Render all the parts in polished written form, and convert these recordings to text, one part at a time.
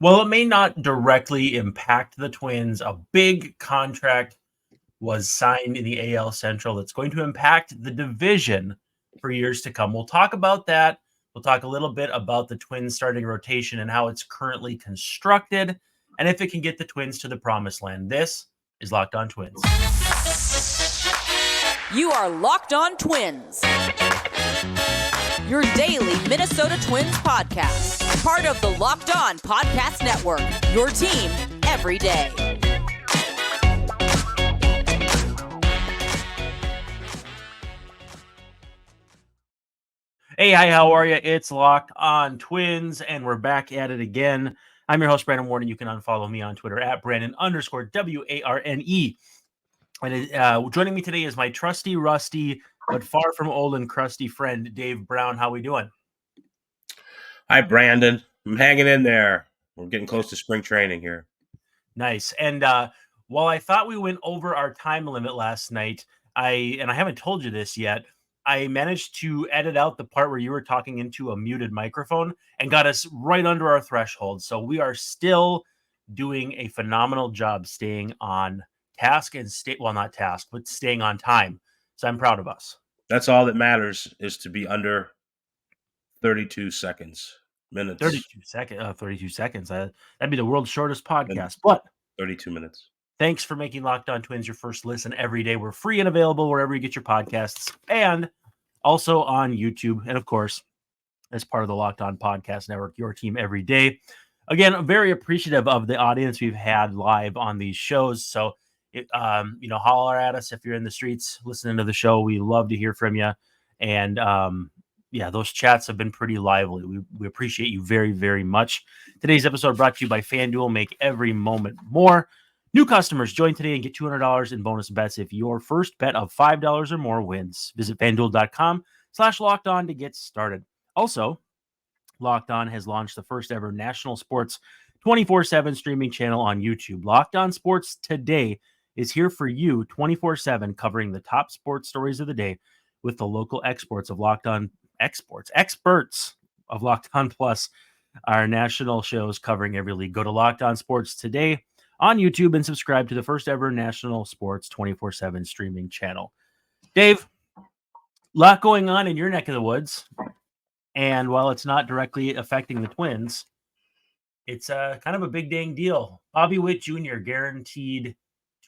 Well, it may not directly impact the Twins. A big contract was signed in the AL Central that's going to impact the division for years to come. We'll talk about that. We'll talk a little bit about the Twins starting rotation and how it's currently constructed and if it can get the Twins to the promised land. This is Locked On Twins. You are Locked On Twins, your daily Minnesota Twins podcast, part of the Locked On Podcast Network, your team every day. Hey, hi, how are you? It's Locked On Twins, and we're back at it again. I'm your host, Brandon Warden. You can unfollow me on Twitter at Brandon_WARNE. And joining me today is my trusty, rusty, but far from old and crusty friend, Dave Brown. How we doing? Hi, Brandon. I'm hanging in there. We're getting close to spring training here. Nice. And while I thought we went over our time limit last night, I haven't told you this yet, I managed to edit out the part where you were talking into a muted microphone and got us right under our threshold. So we are still doing a phenomenal job staying on task and not task, but staying on time. So I'm proud of us. That's all that matters, is to be under 32 minutes. 32 seconds. That'd be the world's shortest podcast, but 32 minutes. Thanks for making Locked On Twins your first listen every day. We're free and available wherever you get your podcasts and also on YouTube. And of course, as part of the Locked On Podcast Network, your team every day. Again, I'm very appreciative of the audience we've had live on these shows. So, holler at us if you're in the streets listening to the show. We love to hear from you. And those chats have been pretty lively. We appreciate you very, very much. Today's episode brought to you by FanDuel. Make every moment more. New customers, join today and get $200 in bonus bets if your first bet of $5 or more wins. Visit FanDuel.com/LockedOn to get started. Also, Locked On has launched the first ever national sports 24/7 streaming channel on YouTube. Locked On Sports Today is here for you 24/7, covering the top sports stories of the day with the local experts of Locked On Plus, our national shows covering every league. Go to Locked On Sports Today on YouTube and subscribe to the first ever national sports 24/7 streaming channel. Dave, a lot going on in your neck of the woods. And while it's not directly affecting the Twins, it's kind of a big dang deal. Bobby Witt Jr. guaranteed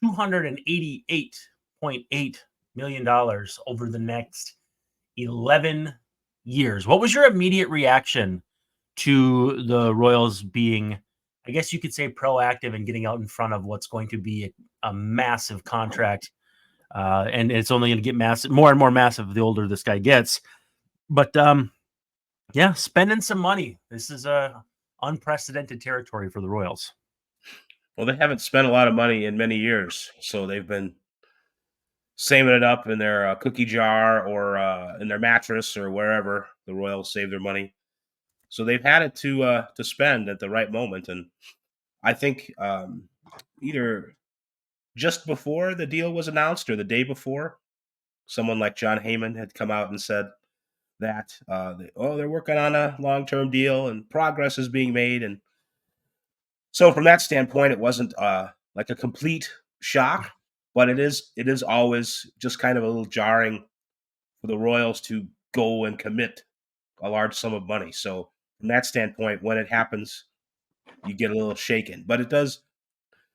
$288.8 million over the next 11 years. What was your immediate reaction to the Royals being, I guess you could say, proactive and getting out in front of what's going to be a massive contract? And it's only going to get more and more massive the older this guy gets. But spending some money. This is unprecedented territory for the Royals. Well, they haven't spent a lot of money in many years, so they've been saving it up in their cookie jar or in their mattress or wherever the Royals save their money. So they've had it to spend at the right moment, and I think either just before the deal was announced or the day before, someone like John Heyman had come out and said that they're working on a long-term deal and progress is being made. And so from that standpoint, it wasn't like a complete shock, but it is always just kind of a little jarring for the Royals to go and commit a large sum of money. So from that standpoint, when it happens, you get a little shaken, but it does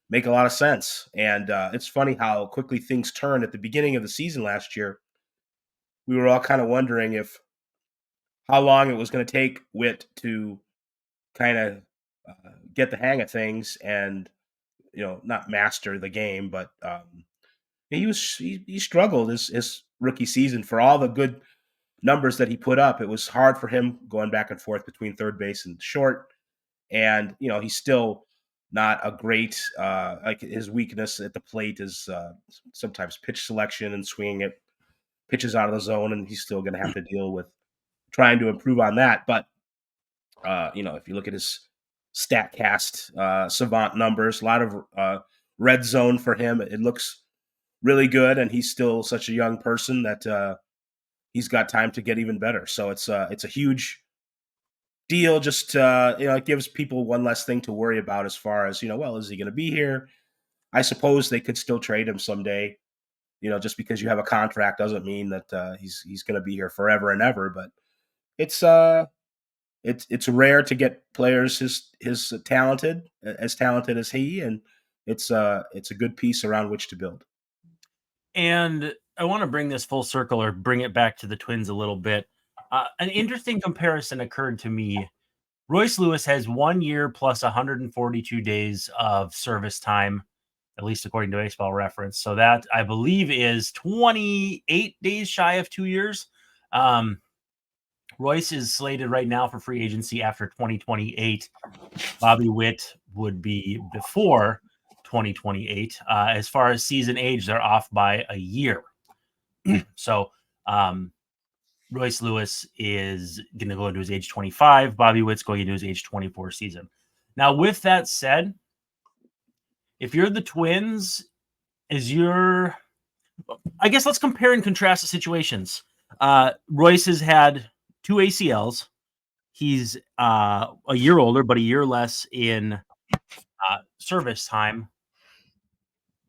make a lot of sense. And it's funny how quickly things turned at the beginning of the season last year. We were all kind of wondering how long it was going to take Witt to kind of get the hang of things and, not master the game, but he struggled his rookie season. For all the good numbers that he put up, it was hard for him going back and forth between third base and short. And, he's still not a great, like his weakness at the plate is sometimes pitch selection and swinging at pitches out of the zone, and he's still going to have to deal with trying to improve on that. But, if you look at his StatCast savant numbers, a lot of red zone for him. It looks really good, and he's still such a young person that he's got time to get even better. So it's a huge deal. Just it gives people one less thing to worry about as far as well, is he going to be here? I suppose they could still trade him someday. Just because you have a contract doesn't mean that he's going to be here forever and ever. But it's rare to get players his talented as he, and it's a good piece around which to build. And I want to bring this full circle, or bring it back to the Twins a little bit. An interesting comparison occurred to me. Royce Lewis has 1 year plus 142 days of service time, at least according to Baseball Reference. So that, I believe, is 28 days shy of 2 years. Royce is slated right now for free agency after 2028. Bobby Witt would be before 2028. As far as season age, they're off by a year. So Royce Lewis is going to go into his age 25. Bobby Witt's going into his age 24 season. Now, with that said, if you're the Twins, I guess let's compare and contrast the situations. Royce has had 2 ACLs. He's a year older, but a year less in service time.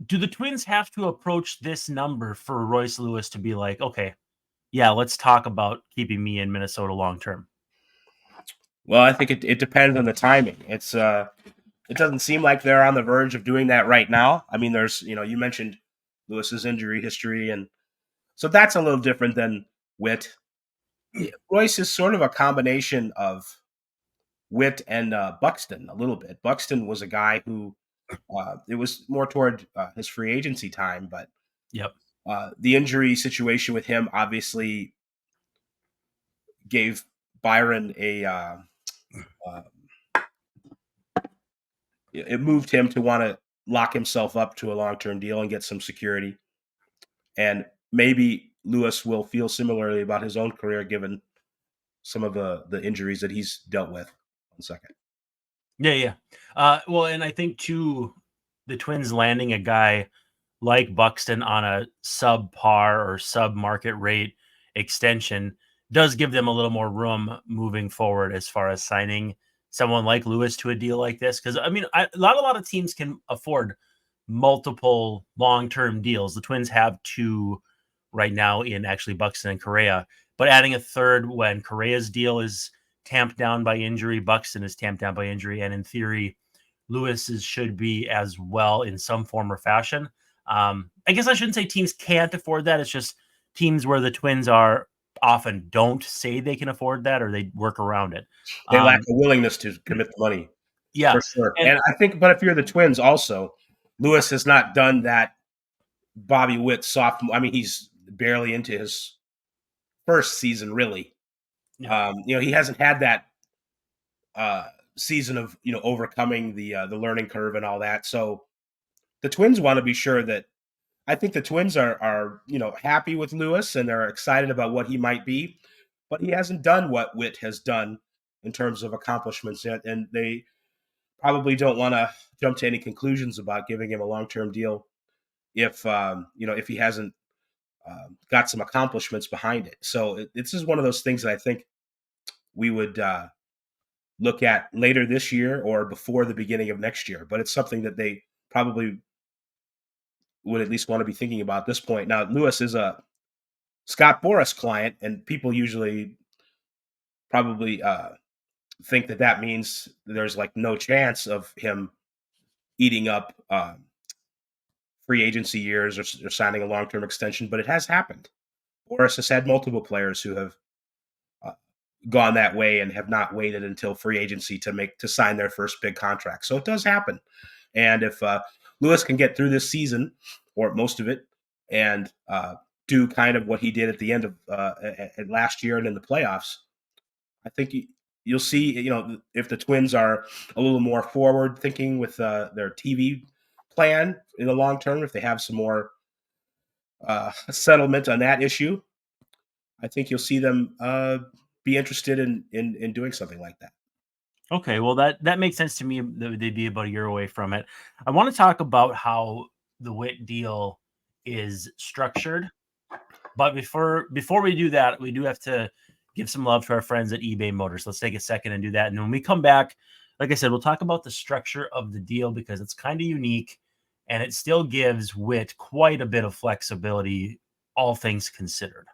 Do the Twins have to approach this number for Royce Lewis to be like, okay, yeah, let's talk about keeping me in Minnesota long term? Well, I think it depends on the timing. It doesn't seem like they're on the verge of doing that right now. I mean, there's, you mentioned Lewis's injury history, and so that's a little different than Witt. Royce is sort of a combination of Witt and Buxton a little bit. Buxton was a guy who it was more toward his free agency time, but yep. The injury situation with him obviously gave Byron it moved him to want to lock himself up to a long-term deal and get some security. And maybe Lewis will feel similarly about his own career, given some of the injuries that he's dealt with. 1 second. Yeah. Well, and I think too, the Twins landing a guy like Buxton on a subpar or sub-market rate extension does give them a little more room moving forward as far as signing someone like Lewis to a deal like this. Because, I mean, a lot of teams can afford multiple long-term deals. The Twins have 2 right now in actually Buxton and Correa, but adding a third when Correa's deal is tamped down by injury, Buxton is tamped down by injury, and in theory, Lewis's should be as well in some form or fashion. I guess I shouldn't say teams can't afford that. It's just teams where the Twins are often don't say they can afford that, or they work around it. They lack a willingness to commit the money. Yeah. For sure. And I think, but if you're the Twins also, Lewis has not done that Bobby Witt sophomore. I mean, he's barely into his first season, really. Yeah. He hasn't had that season of, overcoming the learning curve and all that. So the Twins want to be sure that, I think the Twins are happy with Lewis and they're excited about what he might be, but he hasn't done what Witt has done in terms of accomplishments yet. And they probably don't want to jump to any conclusions about giving him a long-term deal if he hasn't got some accomplishments behind it. So this is one of those things that I think we would look at later this year or before the beginning of next year. But it's something that they probably would at least want to be thinking about at this point. Now, Lewis is a Scott Boras client, and people usually probably think that means there's like no chance of him eating up free agency years or signing a long-term extension, but it has happened. Boras has had multiple players who have gone that way and have not waited until free agency to sign their first big contract. So it does happen. And if Lewis can get through this season or most of it and do kind of what he did at the end of last year and in the playoffs, I think you'll see, if the Twins are a little more forward thinking with their TV plan in the long term, if they have some more settlement on that issue, I think you'll see them be interested in doing something like that. Okay, well, that makes sense to me. They'd be about a year away from it. I want to talk about how the Witt deal is structured. But before we do that, we do have to give some love to our friends at eBay Motors. Let's take a second and do that. And when we come back, like I said, we'll talk about the structure of the deal because it's kind of unique and it still gives Witt quite a bit of flexibility, all things considered.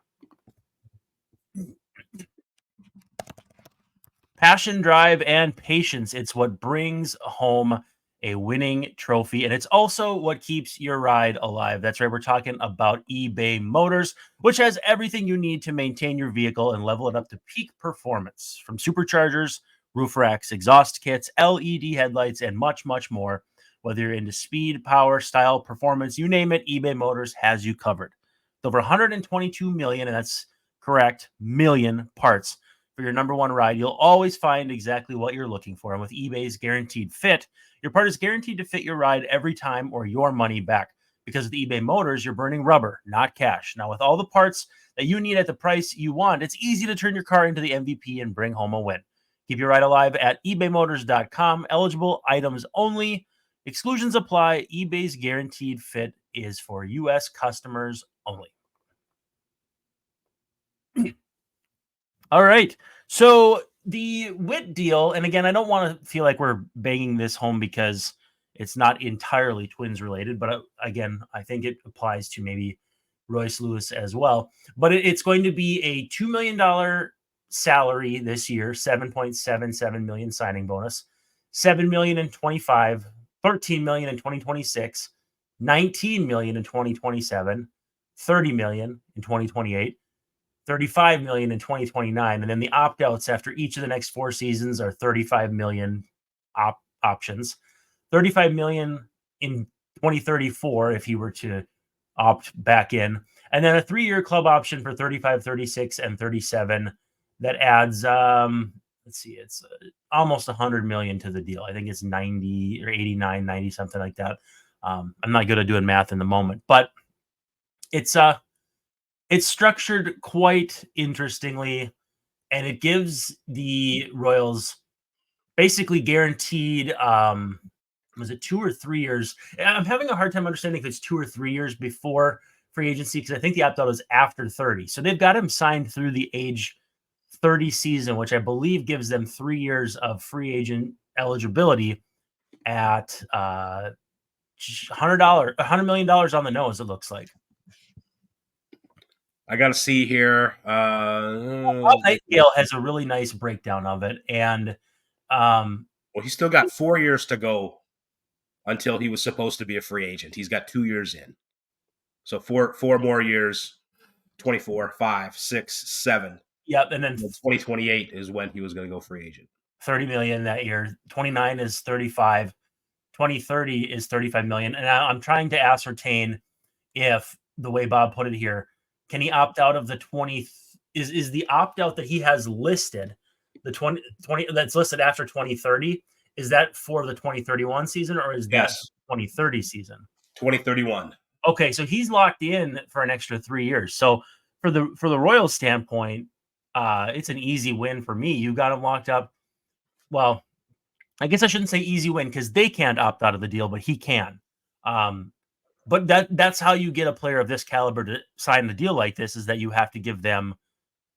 Passion, drive, and patience. It's what brings home a winning trophy, and it's also what keeps your ride alive. That's right. We're talking about eBay Motors, which has everything you need to maintain your vehicle and level it up to peak performance, from superchargers, roof racks, exhaust kits, LED headlights, and much, much more. Whether you're into speed, power, style, performance, you name it, eBay Motors has you covered. With over 122 million, and that's correct, million parts for your number one ride, you'll always find exactly what you're looking for. And with eBay's guaranteed fit, your part is guaranteed to fit your ride every time or your money back. Because with eBay Motors, you're burning rubber, not cash. Now, with all the parts that you need at the price you want, it's easy to turn your car into the MVP and bring home a win. Keep your ride alive at ebaymotors.com. Eligible items only. Exclusions apply. eBay's guaranteed fit is for U.S. customers only. All right. So the Witt deal, and again, I don't want to feel like we're banging this home because it's not entirely Twins related, but again, I think it applies to maybe Royce Lewis as well. But it's going to be a $2 million salary this year, $7.77 million signing bonus, $7 million in 25, $13 million in 2026, $19 million in 2027, $30 million in 2028. $35 million in 2029, and then the opt-outs after each of the next 4 seasons are $35 million options, $35 million in 2034 if he were to opt back in, and then a 3-year club option for 35, 36, and 37 that adds let's see, it's almost 100 million to the deal. I think it's 90 or 89, 90, something like that. I'm not good at doing math in the moment, but it's structured quite interestingly, and it gives the Royals basically guaranteed, was it 2 or 3 years? I'm having a hard time understanding if it's 2 or 3 years before free agency because I think the opt-out is after 30. So they've got him signed through the age 30 season, which I believe gives them 3 years of free agent eligibility at $100 million on the nose, it looks like. I got to see here. Bob Nightingale has a really nice breakdown of it, and well, he's still got 4 years to go until he was supposed to be a free agent. He's got 2 years in, so four more years. 24, 5, 6, 7. Yep, and then 2028 is when he was going to go free agent. 30 million that year. 29 is 35. 2030 is 35 million. And I'm trying to ascertain if the way Bob put it here, can he opt out of the 20? Is the opt out that he has listed, the 20 that's listed after 2030? Is that for the 2031 season or is that 2030 season? 2031. Okay, so he's locked in for an extra 3 years. So for the Royals standpoint, it's an easy win for me. You got him locked up. Well, I guess I shouldn't say easy win because they can't opt out of the deal, but he can. But that's how you get a player of this caliber to sign the deal like this, is that you have to give them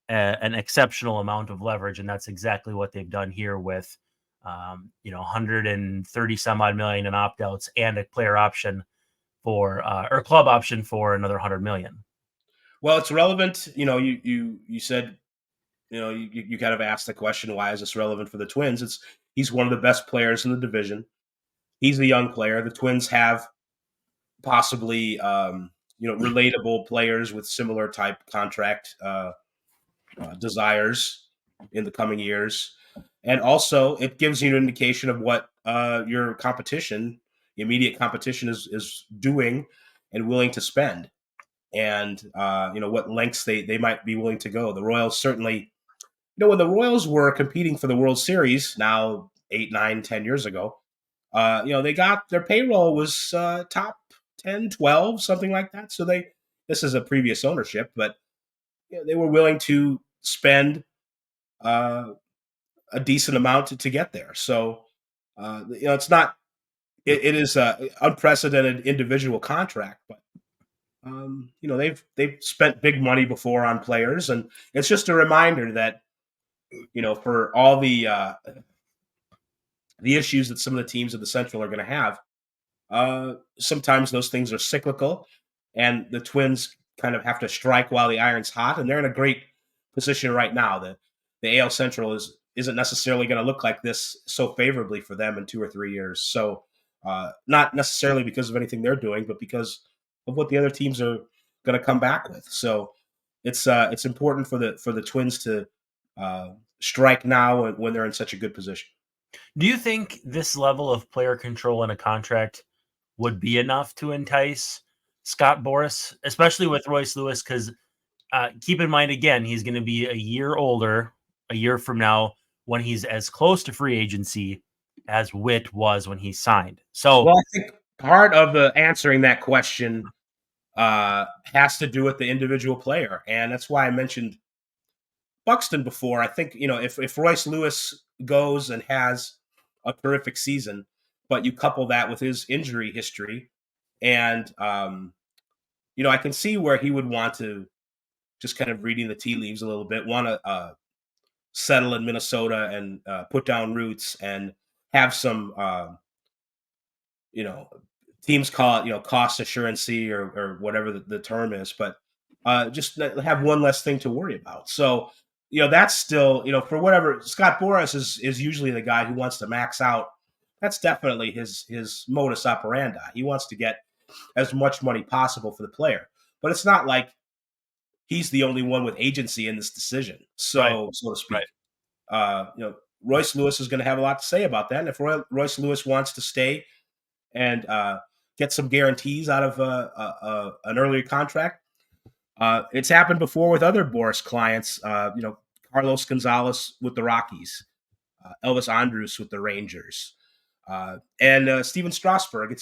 an exceptional amount of leverage, and that's exactly what they've done here with 130 some odd million in opt-outs and a player option for or club option for another 100 million. Well, it's relevant. You said, you kind of asked the question, why is this relevant for the Twins? He's one of the best players in the division. He's a young player. The Twins have possibly, relatable players with similar type contract desires in the coming years. And also it gives you an indication of what your immediate competition is doing and willing to spend. And, what lengths they might be willing to go. The Royals certainly, when the Royals were competing for the World Series now 8, 9, 10 years ago, they got their payroll was top 10, 12, something like that. So this is a previous ownership, but they were willing to spend a decent amount to get there. So, it's not, it is an unprecedented individual contract, but they've spent big money before on players, and it's just a reminder that for all the issues that some of the teams of the Central are going to have, sometimes those things are cyclical, and the Twins kind of have to strike while the iron's hot, and they're in a great position right now. The AL Central isn't necessarily going to look like this so favorably for them in 2 or 3 years. So, not necessarily because of anything they're doing, but because of what the other teams are going to come back with. So, it's important for the Twins to strike now when they're in such a good position. Do you think this level of player control in a contract would be enough to entice Scott Boras, especially with Royce Lewis? Because keep in mind, again, he's going to be a year older a year from now when he's as close to free agency as Witt was when he signed. So, well, I think part of the answering that question has to do with the individual player, and that's why I mentioned Buxton before. I think if Royce Lewis goes and has a terrific season, but you couple that with his injury history, and I can see where he would want to, just kind of reading the tea leaves a little bit, want to settle in Minnesota and put down roots and have some, teams call it, cost assurancy or whatever the term is, but just have one less thing to worry about. So, that's still, for whatever. Scott Boras is usually the guy who wants to max out. That's definitely his modus operandi. He wants to get as much money possible for the player, but it's not like he's the only one with agency in this decision. So, right. so to speak, Right. Royce Lewis is going to have a lot to say about that. And if Royce Lewis wants to stay and get some guarantees out of an earlier contract, it's happened before with other Boras clients. Carlos Gonzalez with the Rockies, Elvis Andrus with the Rangers, and Steven Strasburg.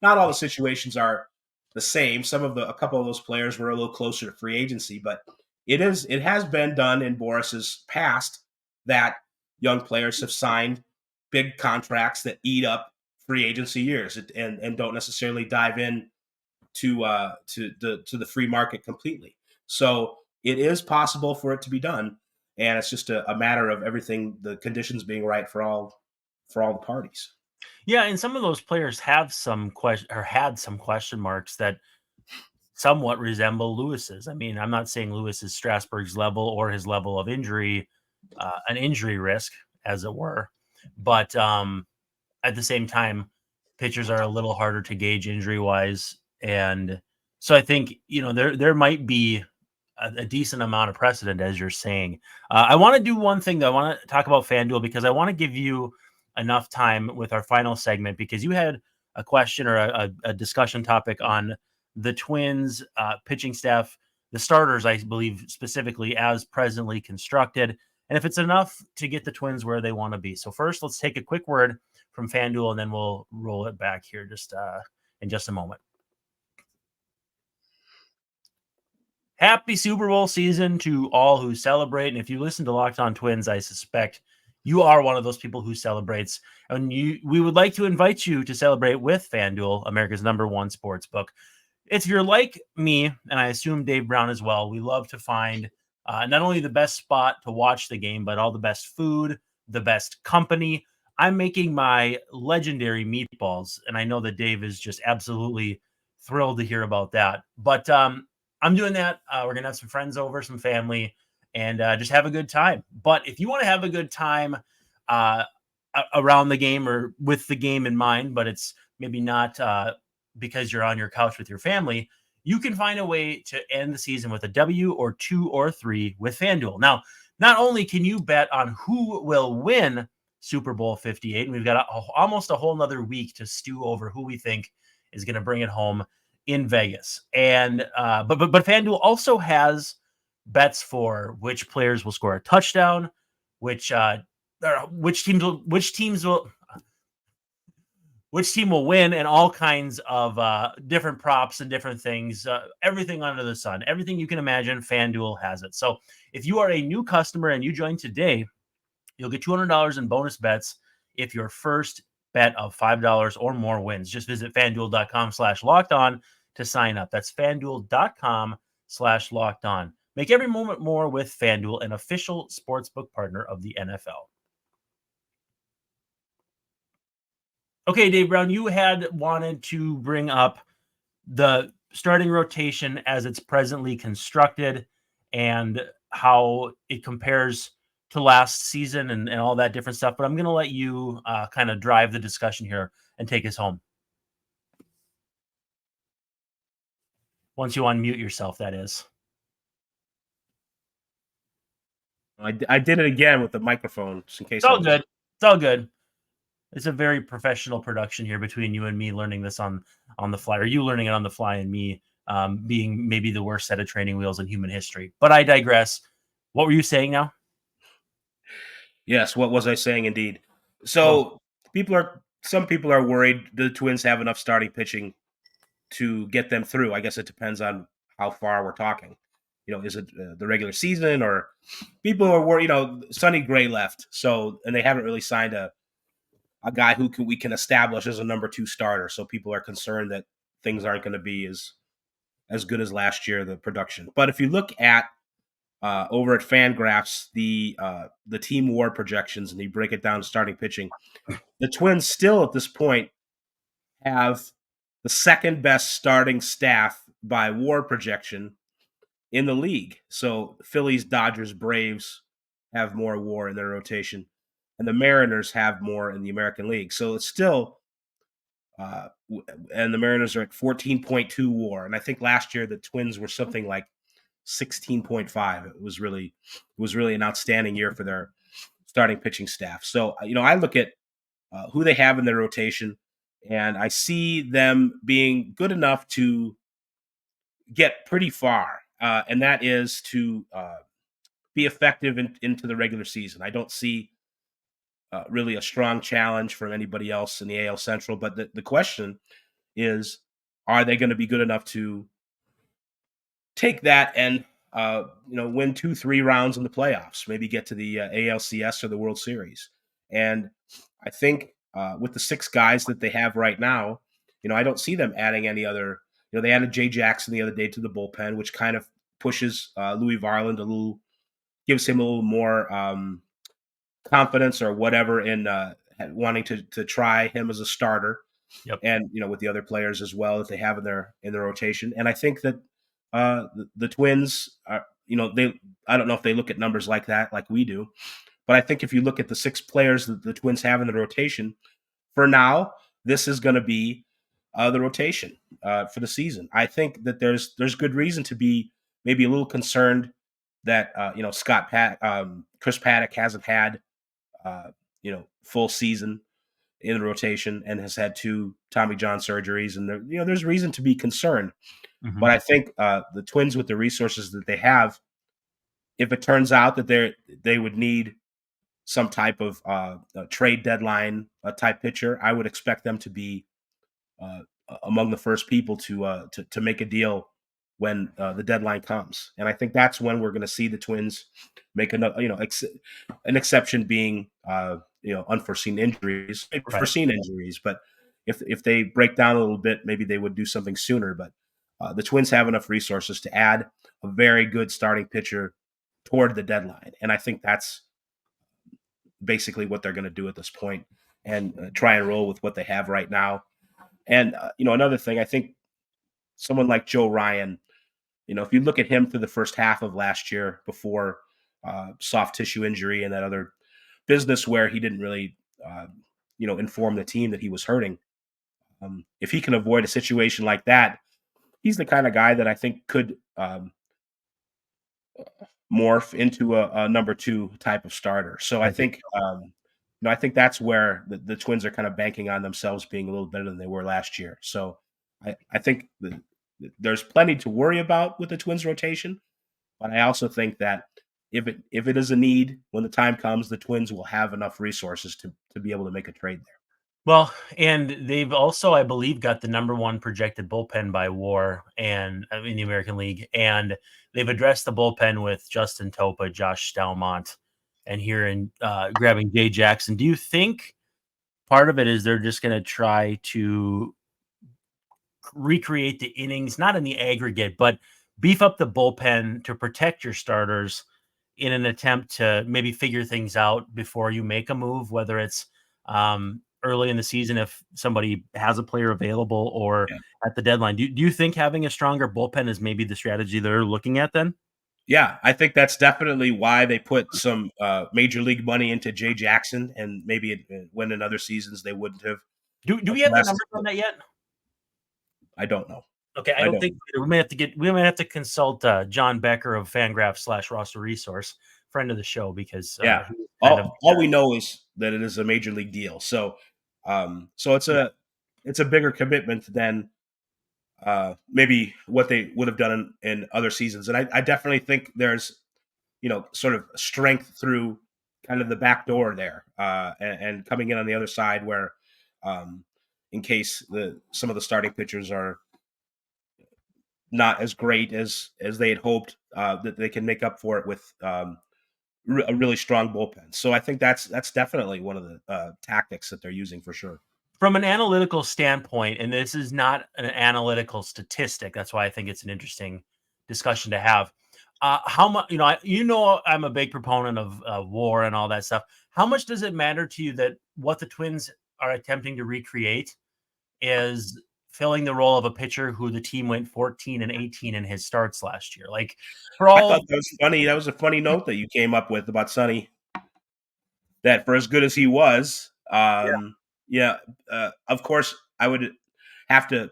Not all the situations are the same. A couple of those players were a little closer to free agency, but it has been done in Boras's past that young players have signed big contracts that eat up free agency years and don't necessarily dive in to the free market completely. So it is possible for it to be done, and it's just a matter of the conditions being right for all the parties. Yeah, and some of those players have had some question marks that somewhat resemble Lewis's. I mean, I'm not saying Lewis is Strasburg's level or his level of injury, an injury risk, as it were, but at the same time, pitchers are a little harder to gauge injury wise, and so I think there might be a decent amount of precedent, as you're saying. I want to do one thing though. I want to talk about FanDuel because I want to give you enough time with our final segment because you had a question or a discussion topic on the Twins pitching staff, the starters, I believe specifically as presently constructed, and if it's enough to get the Twins where they want to be. So first, let's take a quick word from FanDuel, and then we'll roll it back here in just a moment. Happy Super Bowl season to all who celebrate. And if you listen to Locked On Twins, I suspect you are one of those people who celebrates. And we would like to invite you to celebrate with FanDuel, America's #1 sports book. If you're like me, and I assume Dave Brown as well, we love to find not only the best spot to watch the game, but all the best food, the best company. I'm making my legendary meatballs, and I know that Dave is just absolutely thrilled to hear about that. But I'm doing that. We're going to have some friends over, some family, and just have a good time. But if you want to have a good time around the game or with the game in mind, but it's maybe not because you're on your couch with your family, you can find a way to end the season with a W or 2 or 3 with FanDuel. Now, not only can you bet on who will win Super Bowl 58, and we've got almost a whole nother week to stew over who we think is going to bring it home in Vegas. And but FanDuel also has bets for which players will score a touchdown, which team will win, and all kinds of different props and different things, everything under the sun, everything you can imagine, FanDuel has it. So if you are a new customer and you join today, you'll get $200 in bonus bets if your first bet of $5 or more wins. Just visit FanDuel.com/lockedon to sign up. That's FanDuel.com/lockedon. Make every moment more with FanDuel, an official sportsbook partner of the NFL. Okay, Dave Brown, you had wanted to bring up the starting rotation as it's presently constructed and how it compares to last season and all that different stuff. But I'm going to let you kind of drive the discussion here and take us home. Once you unmute yourself, that is. I did it again with the microphone, just in case. It's all good. It's all good. It's a very professional production here between you and me learning this on the fly, or you learning it on the fly and me being maybe the worst set of training wheels in human history. But I digress. What were you saying now? Yes, what was I saying? Indeed. So some people are worried the Twins have enough starting pitching to get them through. I guess it depends on how far we're talking. Is it the regular season, or people are worried? Sonny Gray left, and they haven't really signed a guy who we can establish as a number 2 starter. So people are concerned that things aren't going to be as good as last year, the production. But if you look at over at FanGraphs, the team WAR projections, and you break it down to starting pitching, the Twins still at this point have the second best starting staff by WAR projection in the league. So Phillies, Dodgers, Braves have more WAR in their rotation, and the Mariners have more in the American League. So it's still, and the Mariners are at 14.2 WAR, and I think last year the Twins were something like 16.5. It was really an outstanding year for their starting pitching staff. So I look at who they have in their rotation, and I see them being good enough to get pretty far, and that is to be effective into the regular season. I don't see really a strong challenge from anybody else in the AL Central, but the question is, are they going to be good enough to take that and win 2-3 rounds in the playoffs, maybe get to the ALCS or the World Series? And I think with the 6 guys that they have right now, I don't see them adding any other. They added Jay Jackson the other day to the bullpen, which kind of pushes Louis Varland gives him a little more confidence or whatever in wanting to try him as a starter. Yep. And with the other players as well that they have in their rotation. And I think that the Twins are, I don't know if they look at numbers like that like we do, but I think if you look at the 6 players that the Twins have in the rotation, for now, this is going to be the rotation for the season. I think that there's good reason to be maybe a little concerned that Chris Paddock hasn't had full season in the rotation and has had 2 Tommy John surgeries, and there's reason to be concerned. Mm-hmm. But I think the Twins, with the resources that they have, if it turns out that they would need some type of trade deadline type pitcher, I would expect them to be among the first people to make a deal when the deadline comes. And I think that's when we're going to see the Twins make another, an exception being unforeseen injuries, foreseen injuries. But if they break down a little bit, maybe they would do something sooner. But the Twins have enough resources to add a very good starting pitcher toward the deadline. And I think that's basically what they're going to do at this point, and try and roll with what they have right now. And, another thing, I think someone like Joe Ryan, if you look at him through the first half of last year before soft tissue injury and that other business where he didn't really, inform the team that he was hurting, if he can avoid a situation like that, he's the kind of guy that I think could morph into a number 2 type of starter. So I think, I think that's where the Twins are kind of banking on themselves being a little better than they were last year. So I think there's plenty to worry about with the Twins rotation, but I also think that if it is a need, when the time comes, the Twins will have enough resources to be able to make a trade there. Well, and they've also, I believe, got the number 1 projected bullpen by WAR and in the American League, and they've addressed the bullpen with Justin Topa, Josh Stalmont, and here in grabbing Jay Jackson. Do you think part of it is they're just going to try to recreate the innings, not in the aggregate, but beef up the bullpen to protect your starters in an attempt to maybe figure things out before you make a move, whether it's early in the season if somebody has a player available or at the deadline. Do you think having a stronger bullpen is maybe the strategy they're looking at then? Yeah, I think that's definitely why they put some major league money into Jay Jackson, and maybe when in other seasons they wouldn't have. Do we have the numbers on that yet? I don't know. Okay, I don't think we may have to consult John Becker of Fangraph / Roster Resource, friend of the show, because all we know is that it is a major league deal. So it's a bigger commitment than maybe what they would have done in other seasons. And I definitely think there's, sort of strength through kind of the back door there and coming in on the other side where in case some of the starting pitchers are not as great as they had hoped, that they can make up for it with a really strong bullpen. So I think that's definitely one of the tactics that they're using for sure. From an analytical standpoint, and this is not an analytical statistic, that's why I think it's an interesting discussion to have. How much, I'm a big proponent of WAR and all that stuff. How much does it matter to you that what the Twins are attempting to recreate is filling the role of a pitcher who the team went 14 and 18 in his starts last year? Like, I thought that was funny. That was a funny note that you came up with about Sonny. That for as good as he was, of course, I would have to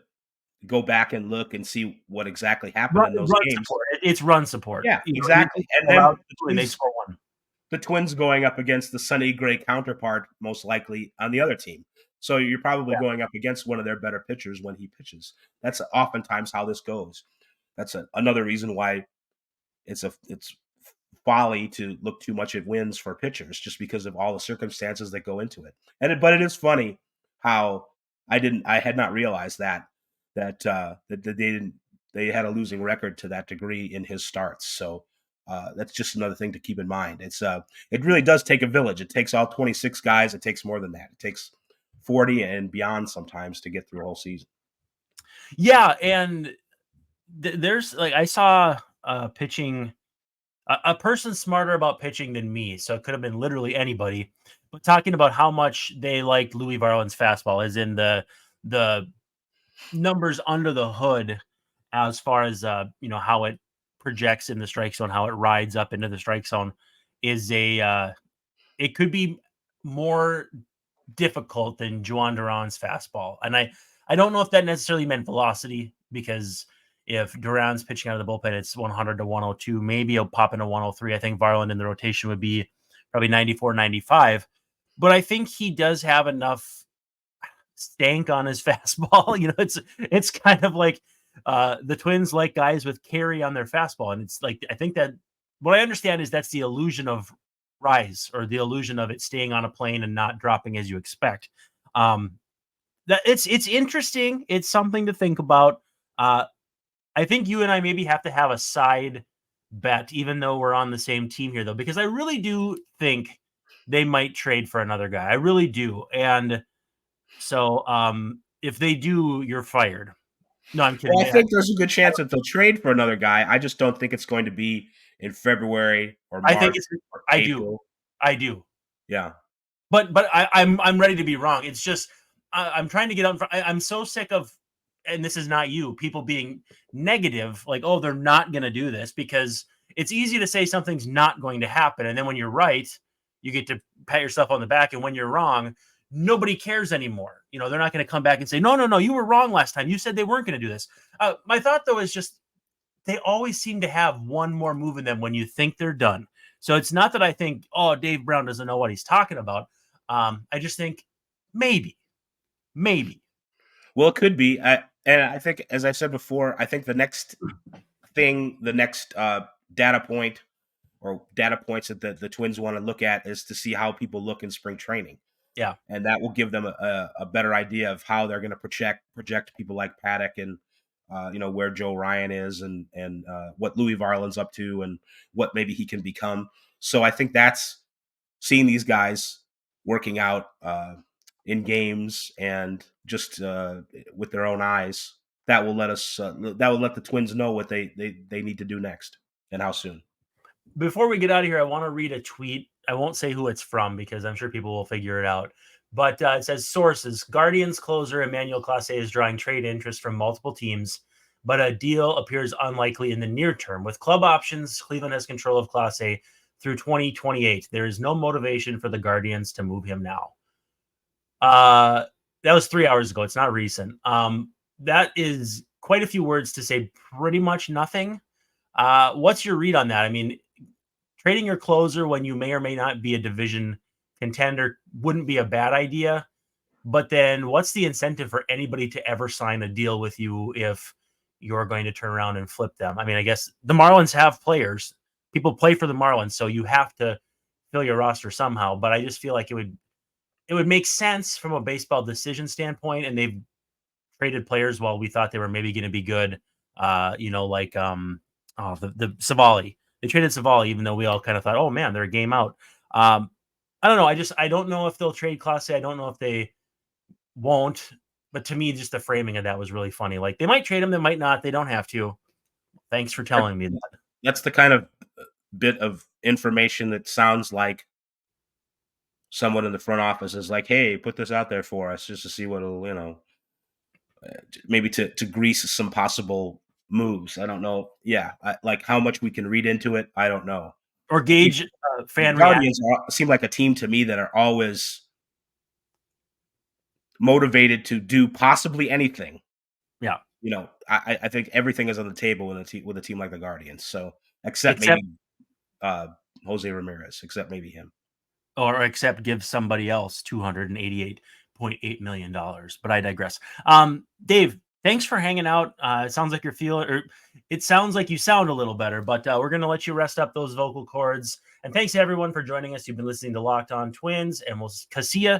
go back and look and see what exactly happened in those games. Support. It's run support. Yeah, exactly. And then they score one. The Twins going up against the Sonny Gray counterpart, most likely on the other team. So you're probably going up against one of their better pitchers when he pitches. That's oftentimes how this goes. That's another reason why it's folly to look too much at wins for pitchers, just because of all the circumstances that go into it. But it is funny how I had not realized that they had a losing record to that degree in his starts. So that's just another thing to keep in mind. It really does take a village. It takes all 26 guys. It takes more than that. It takes 40 and beyond sometimes to get through a whole season. Yeah, and there's I saw pitching. A person smarter about pitching than me, so it could have been literally anybody, but talking about how much they liked Louis Varland's fastball, as in the numbers under the hood, as far as how it projects in the strike zone, how it rides up into the strike zone, is it could be more difficult than Juan Duran's fastball, and I don't know if that necessarily meant velocity, because if Duran's pitching out of the bullpen, it's 100 to 102. Maybe he'll pop into 103. I think Varland in the rotation would be probably 94, 95. But I think he does have enough stank on his fastball. It's kind of like the Twins like guys with carry on their fastball. And it's like, I think that what I understand is that's the illusion of rise, or the illusion of it staying on a plane and not dropping as you expect. That it's interesting. It's something to think about. I think you and I maybe have to have a side bet, even though we're on the same team here, though, because I really do think they might trade for another guy. I really do. And so if they do, you're fired. No, I'm kidding. Well, I think there's a good chance that they'll trade for another guy. I just don't think it's going to be in February or March. I do. Yeah. But I'm ready to be wrong. It's just I'm trying to get out in front. I'm so sick of, and this is not you, people being negative, like, oh, they're not going to do this, because it's easy to say something's not going to happen. And then when you're right, you get to pat yourself on the back. And when you're wrong, nobody cares anymore. They're not going to come back and say, no, you were wrong last time. You said they weren't going to do this. My thought, though, is just they always seem to have one more move in them when you think they're done. So it's not that I think, oh, Dave Brown doesn't know what he's talking about. I just think maybe. Well, it could be. And I think, as I said before, I think the next data point or data points that the Twins want to look at is to see how people look in spring training. Yeah. And that will give them a better idea of how they're going to project people like Paddock and, where Joe Ryan is and what Louis Varland's up to and what maybe he can become. So I think that's seeing these guys working out in games and just with their own eyes that will let the Twins know what they need to do next and how soon. Before we get out of here, I want to read a tweet. I won't say who it's from because I'm sure people will figure it out. But it says, sources, Guardians closer Emmanuel Clase is drawing trade interest from multiple teams, but a deal appears unlikely in the near term. With club options, Cleveland has control of Clase through 2028. There is no motivation for the Guardians to move him now. That was 3 hours ago. It's not recent. That is quite a few words to say pretty much nothing. What's your read on that? I mean, trading your closer when you may or may not be a division contender wouldn't be a bad idea. But then what's the incentive for anybody to ever sign a deal with you if you're going to turn around and flip them? I mean, I guess the Marlins have players. People play for the Marlins, so you have to fill your roster somehow. But I just feel like it would make sense from a baseball decision standpoint, and they've traded players while we thought they were maybe going to be good. Like the Savali. They traded Savali, even though we all kind of thought, oh man, they're a game out. I don't know. I don't know if they'll trade Clase. I don't know if they won't. But to me, just the framing of that was really funny. Like, they might trade him, they might not. They don't have to. Thanks for telling me that. That's the kind of bit of information that sounds like someone in the front office is like, hey, put this out there for us just to see what it'll, maybe to grease some possible moves. I don't know. Yeah. Like how much we can read into it. I don't know. Or gauge fan Guardians seem like a team to me that are always motivated to do possibly anything. Yeah. I think everything is on the table with a team like the Guardians. So except maybe Jose Ramirez, except maybe him. Or except give somebody else $288.8 million. But I digress. Dave, thanks for hanging out. It sounds like it sounds like you sound a little better, but we're going to let you rest up those vocal cords. And thanks to everyone for joining us. You've been listening to Locked On Twins, and we'll see you